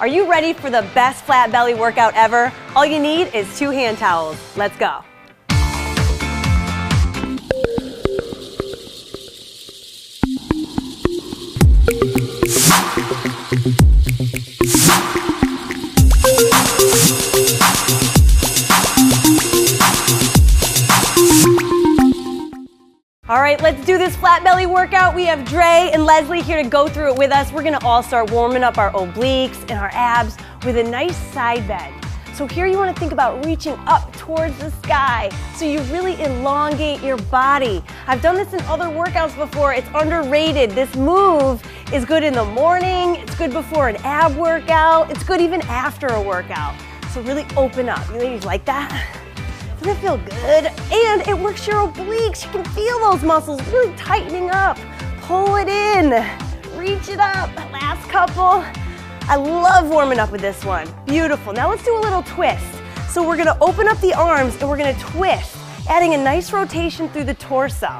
Are you ready for the best flat belly workout ever? All you need is 2 hand towels. Let's go. All right, let's do this flat belly workout. We have Dre and Leslie here to go through it with us. We're gonna all start warming up our obliques and our abs with a nice side bend. So here you wanna think about reaching up towards the sky so you really elongate your body. I've done this in other workouts before. It's underrated. This move is good in the morning. It's good before an ab workout. It's good even after a workout. So really open up. You ladies like that? Doesn't it feel good? And it works your obliques. You can feel those muscles really tightening up. Pull it in, reach it up. Last couple. I love warming up with this one. Beautiful. Now let's do a little twist. So we're gonna open up the arms and we're gonna twist, adding a nice rotation through the torso.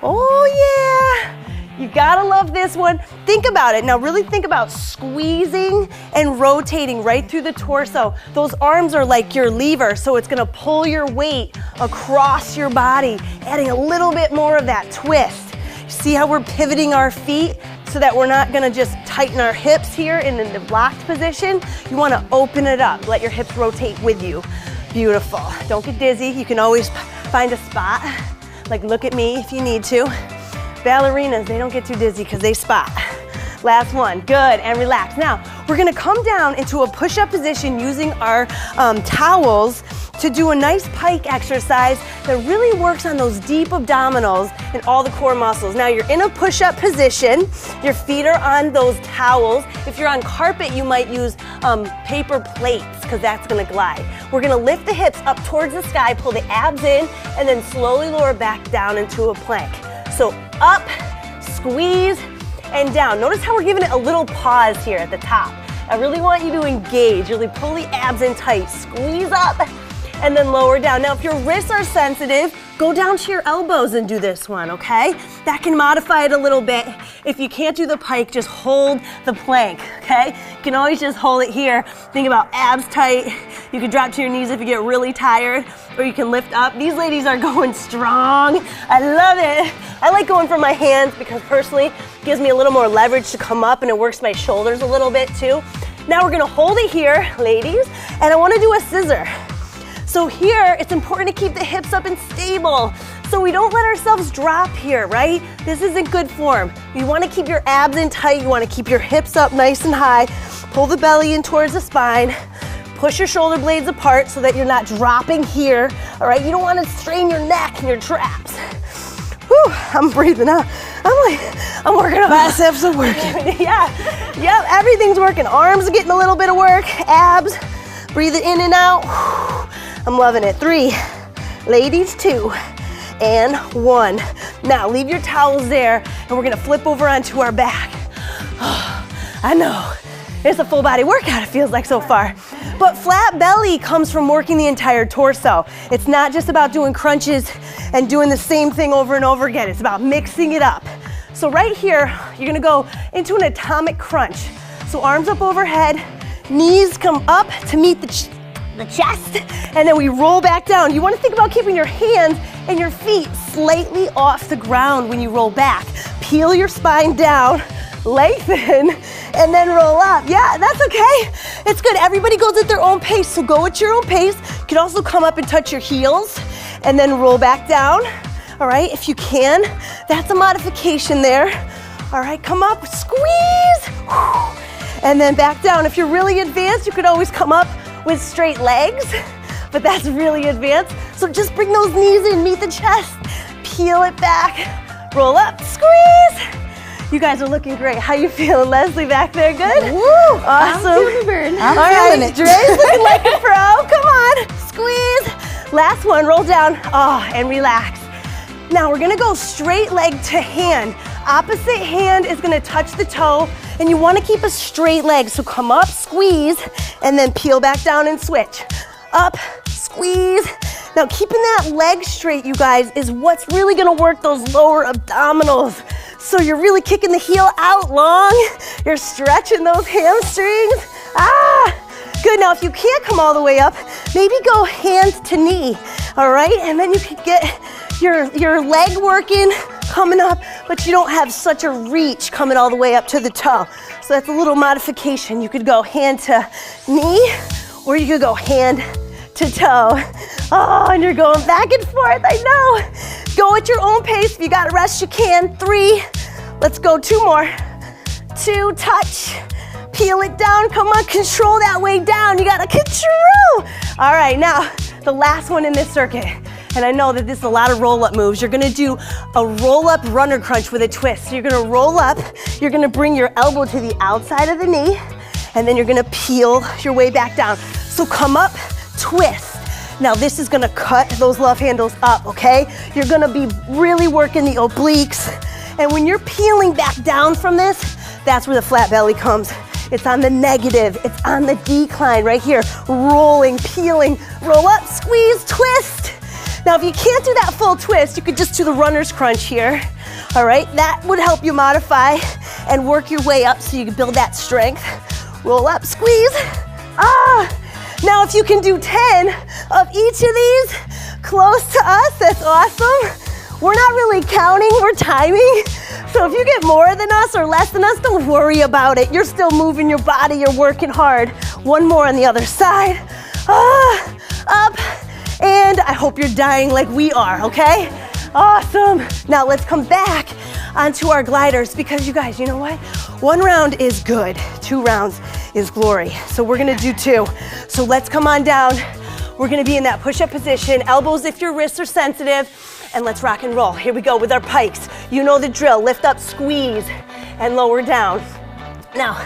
Oh yeah. You gotta love this one. Think about it. Now really think about squeezing and rotating right through the torso. Those arms are like your lever, so it's gonna pull your weight across your body, adding a little bit more of that twist. See how we're pivoting our feet so that we're not gonna just tighten our hips here in the blocked position. You wanna open it up. Let your hips rotate with you. Beautiful. Don't get dizzy. You can always find a spot. Like look at me if you need to. Ballerinas, they don't get too dizzy because they spot. Last one, good, and relax. Now, we're gonna come down into a push-up position using our towels to do a nice pike exercise that really works on those deep abdominals and all the core muscles. Now, you're in a push-up position. Your feet are on those towels. If you're on carpet, you might use paper plates because that's gonna glide. We're gonna lift the hips up towards the sky, pull the abs in, and then slowly lower back down into a plank. So up, squeeze, and down. Notice how we're giving it a little pause here at the top. I really want you to engage, really pull the abs in tight, squeeze up, and then lower down. Now, if your wrists are sensitive, go down to your elbows and do this one, okay? That can modify it a little bit. If you can't do the pike, just hold the plank, okay? You can always just hold it here. Think about abs tight. You can drop to your knees if you get really tired, or you can lift up. These ladies are going strong. I love it. I like going from my hands because personally, it gives me a little more leverage to come up and it works my shoulders a little bit too. Now we're gonna hold it here, ladies, and I wanna do a scissor. So here, it's important to keep the hips up and stable so we don't let ourselves drop here, right? This isn't good form. You wanna keep your abs in tight, you wanna keep your hips up nice and high, pull the belly in towards the spine, push your shoulder blades apart so that you're not dropping here, all right? You don't wanna strain your neck and your traps. Whew, I'm breathing out. I'm working on biceps are working. Yeah, everything's working. Arms are getting a little bit of work, abs, breathe it in and out. I'm loving it. 3, ladies, 2, and 1. Now leave your towels there and we're gonna flip over onto our back. I know, it's a full body workout it feels like so far. But flat belly comes from working the entire torso. It's not just about doing crunches and doing the same thing over and over again. It's about mixing it up. So right here, you're gonna go into an atomic crunch. So arms up overhead, knees come up to meet the chest, and then we roll back down. You wanna think about keeping your hands and your feet slightly off the ground when you roll back. Peel your spine down, lengthen, and then roll up. Yeah, that's okay. It's good. Everybody goes at their own pace, so go at your own pace. You can also come up and touch your heels and then roll back down. All right, if you can. That's a modification there. All right, come up, squeeze, and then back down. If you're really advanced, you could always come up with straight legs, but that's really advanced. So just bring those knees in, meet the chest, peel it back, roll up, squeeze. You guys are looking great. How you feeling, Leslie, back there? Good? Woo! Awesome. I'm feeling the burn. I'm feeling it. Dre's looking like a pro. Come on, squeeze. Last one, roll down, and relax. Now we're gonna go straight leg to hand. Opposite hand is gonna touch the toe, and you wanna keep a straight leg. So come up, squeeze, and then peel back down and switch. Up, squeeze. Now keeping that leg straight, you guys, is what's really gonna work those lower abdominals. So you're really kicking the heel out long. You're stretching those hamstrings. Now, if you can't come all the way up, maybe go hand to knee, all right? And then you can get your leg working, coming up, but you don't have such a reach coming all the way up to the toe. So that's a little modification. You could go hand to knee, or you could go hand to toe. Oh, and you're going back and forth, I know. Go at your own pace. If you gotta rest, you can. 3, let's go, 2 more. 2, touch, peel it down, come on, control that way down. You gotta control. All right, now, the last one in this circuit. And I know that this is a lot of roll-up moves. You're gonna do a roll-up runner crunch with a twist. So you're gonna roll up, you're gonna bring your elbow to the outside of the knee, and then you're gonna peel your way back down. So come up, twist. Now this is gonna cut those love handles up, okay? You're gonna be really working the obliques. And when you're peeling back down from this, that's where the flat belly comes. It's on the negative, it's on the decline right here. Rolling, peeling, roll up, squeeze, twist. Now, if you can't do that full twist, you could just do the runner's crunch here, all right? That would help you modify and work your way up so you can build that strength. Roll up, squeeze, Now, if you can do 10 of each of these close to us, that's awesome. We're not really counting, we're timing. So if you get more than us or less than us, don't worry about it. You're still moving your body, you're working hard. 1 more on the other side. Up. And I hope you're dying like we are, okay? Awesome. Now let's come back onto our gliders because you guys, you know what? 1 round is good. 2 rounds is glory. So we're gonna do 2. So let's come on down. We're gonna be in that push-up position, elbows if your wrists are sensitive, and let's rock and roll. Here we go with our pikes. You know the drill. Lift up, squeeze, and lower down. Now,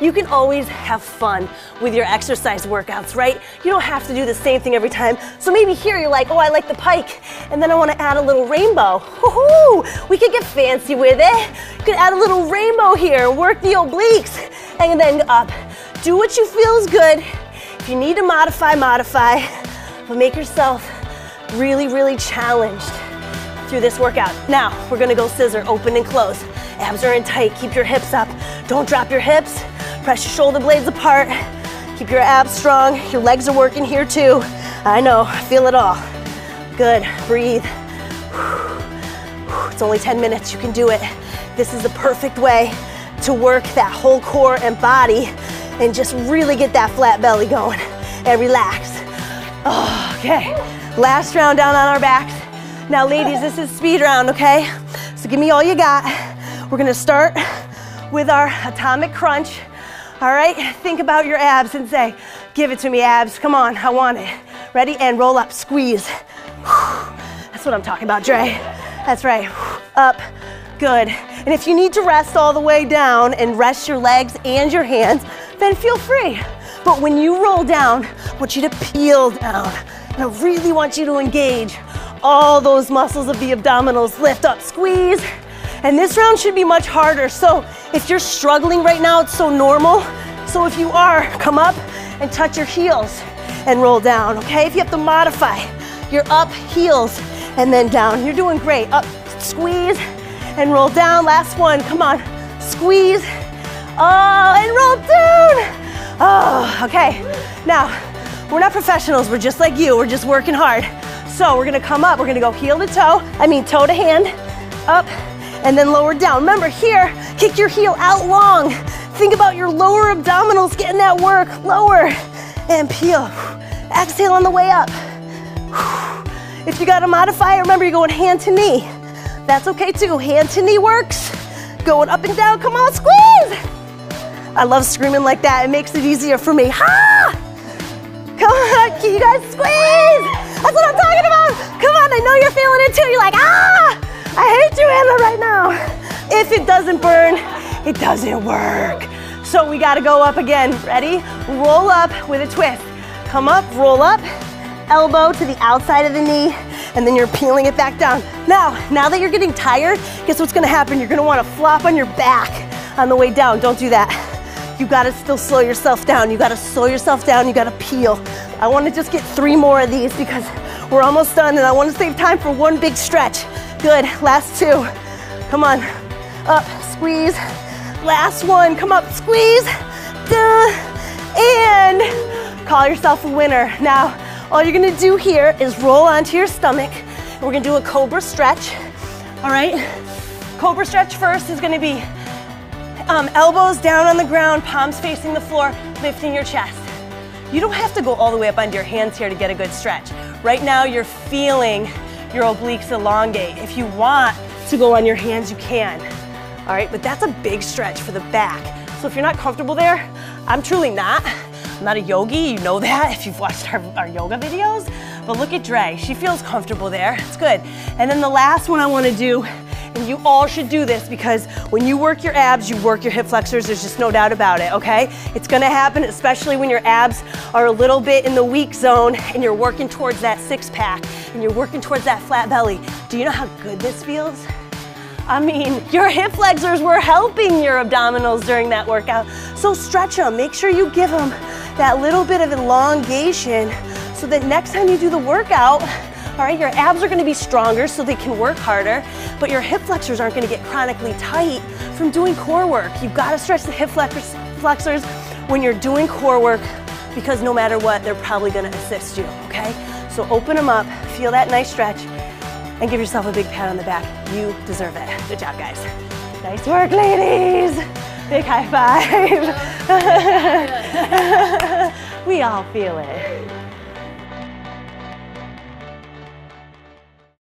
you can always have fun with your exercise workouts, right? You don't have to do the same thing every time. So maybe here you're like, oh, I like the pike, and then I wanna add a little rainbow. Woohoo! We could get fancy with it. You could add a little rainbow here, work the obliques, and then up. Do what you feel is good. If you need to modify, but make yourself really, really challenged through this workout. Now, we're gonna go scissor, open and close. Abs are in tight, keep your hips up. Don't drop your hips. Press your shoulder blades apart. Keep your abs strong. Your legs are working here too. I know, I feel it all. Good, breathe. It's only 10 minutes, you can do it. This is the perfect way to work that whole core and body and just really get that flat belly going and relax. Oh, okay, last round down on our backs. Now ladies, this is speed round, okay? So give me all you got. We're gonna start with our atomic crunch. All right, think about your abs and say, give it to me, abs. Come on, I want it. Ready? And roll up, squeeze. That's what I'm talking about, Dre. That's right, up, good. And if you need to rest all the way down and rest your legs and your hands, then feel free. But when you roll down, I want you to peel down. And I really want you to engage all those muscles of the abdominals. Lift up, squeeze. And this round should be much harder. So if you're struggling right now, it's so normal. So if you are, come up and touch your heels and roll down, okay? If you have to modify, you're up, heels, and then down. You're doing great. Up, squeeze, and roll down. Last one, come on. Squeeze, and roll down. Oh, okay. Now, we're not professionals. We're just like you. We're just working hard. So we're gonna come up. We're gonna go toe to hand, up, and then lower down. Remember here, kick your heel out long. Think about your lower abdominals getting that work. Lower and peel. Exhale on the way up. If you gotta modify it, remember you're going hand to knee. That's okay too. Hand to knee works. Going up and down, come on, squeeze. I love screaming like that. It makes it easier for me. Ha! Come on, can you guys squeeze? That's what I'm talking about. Come on, I know you're feeling it too. You're like, I hate you, Anna, right now. If it doesn't burn, it doesn't work. So we gotta go up again. Ready? Roll up with a twist. Come up, roll up, elbow to the outside of the knee, and then you're peeling it back down. Now that you're getting tired, guess what's gonna happen? You're gonna wanna flop on your back on the way down. Don't do that. You gotta still slow yourself down. You gotta slow yourself down, you gotta peel. I wanna just get 3 more of these because we're almost done and I wanna save time for one big stretch. Good, last 2. Come on, up, squeeze. Last one, come up, squeeze. And call yourself a winner. Now, all you're gonna do here is roll onto your stomach. And we're gonna do a cobra stretch, all right? Cobra stretch first is gonna be elbows down on the ground, palms facing the floor, lifting your chest. You don't have to go all the way up onto your hands here to get a good stretch. Right now, you're feeling your obliques elongate. If you want to go on your hands, you can. All right, but that's a big stretch for the back. So if you're not comfortable there, I'm truly not. I'm not a yogi, you know that if you've watched our yoga videos. But look at Dre, she feels comfortable there, it's good. And then the last one I wanna do, and you all should do this because when you work your abs, you work your hip flexors, there's just no doubt about it, okay? It's gonna happen, especially when your abs are a little bit in the weak zone and you're working towards that six pack and you're working towards that flat belly. Do you know how good this feels? I mean, your hip flexors were helping your abdominals during that workout. So stretch them, make sure you give them that little bit of elongation so that next time you do the workout, all right, your abs are gonna be stronger so they can work harder, but your hip flexors aren't gonna get chronically tight from doing core work. You've gotta stretch the hip flexors when you're doing core work because no matter what, they're probably gonna assist you, okay? So open them up, feel that nice stretch, and give yourself a big pat on the back. You deserve it. Good job, guys. Nice work, ladies. Big high five. We all feel it.